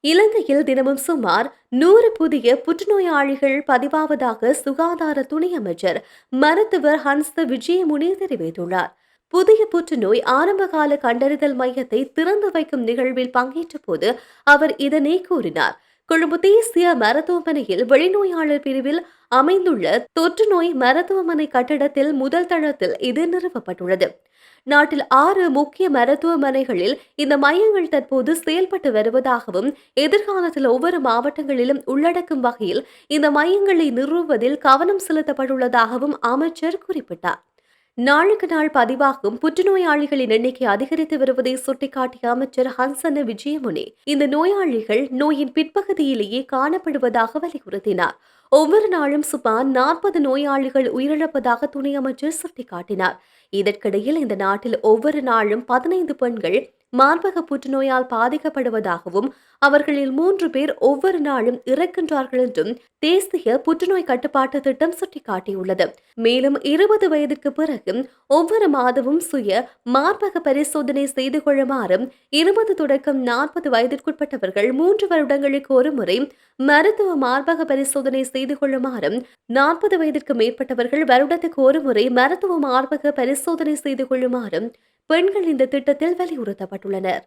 இலங்கையில் தினமும் சுமார் 100 புதிய புற்றுநோயாளிகள் பதிவாவதாக சுகாதார துணை அமைச்சர் மருத்துவர் ஹன்ஸ் விஜயமுனி தெரிவித்துள்ளார். புதிய புற்றுநோய் ஆரம்பகால கண்டறிதல் மையத்தை திறந்து வைக்கும் நிகழ்வில் பங்கேற்ற போது அவர் இதனை கூறினார். கொழும்பு தேசிய மருத்துவமனையில் வெளிநோயாளர் பிரிவில் அமைந்துள்ள தொற்றுநோய் மருத்துவமனை கட்டடத்தில் முதல் தளத்தில் இது நிறுவப்பட்டுள்ளது. நாட்டில் 6 முக்கிய மருத்துவமனைகளில் இந்த மையங்கள் தற்போது செயல்பட்டு வருவதாகவும், எதிர்காலத்தில் ஒவ்வொரு மாவட்டங்களிலும் உள்ளடக்கும் வகையில் இந்த மையங்களை நிறுவுவதில் கவனம் செலுத்தப்பட்டுள்ளதாகவும் அமைச்சர் குறிப்பிட்டார். நாளுக்கு நாள் பதிவாகும் புற்றுநோயாளிகளின் எண்ணிக்கை அதிகரித்து வருவதை சுட்டிக்காட்டிய அமைச்சர் ஹன்சன விஜயமுனி இந்த நோயாளிகள் நோயின் பிற்பகுதியிலேயே காணப்படுவதாக வலியுறுத்தினார். ஒவ்வொரு நாளும் சுமார் 40 நோயாளிகள் உயிரிழப்பதாக துணை அமைச்சர் சுட்டிக்காட்டினார். இதற்கிடையில் இந்த நாட்டில் ஒவ்வொரு நாளும் 15 பெண்கள் மார்பக புற்றுநோயால் பாதிக்கப்படுவதாகவும், அவர்களில் 3 பேர் ஒவ்வொரு நாளும் இறக்கின்றார்கள் என்றும் தேசிய புற்றுநோய் கட்டுப்பாட்டு திட்டம் சுட்டிக்காட்டியுள்ளது. மேலும் 20 வயதிற்கு பிறகு ஒவ்வொரு மாதமும் சுய மார்பக பரிசோதனை செய்து கொள்ளுமாறும், 20 தொடக்கம் 40 வயதிற்குட்பட்டவர்கள் 3 வருடங்களுக்கு ஒருமுறை மருத்துவ மார்பக பரிசோதனை செய்து கொள்ளுமாறும், 40 வயதிற்கு மேற்பட்டவர்கள் வருடத்துக்கு ஒருமுறை மருத்துவ மார்பக பரிசோதனை செய்து கொள்ளுமாறும் பெண்கள் இந்த திட்டத்தில் வலியுறுத்தப்பட்டுள்ளனர்.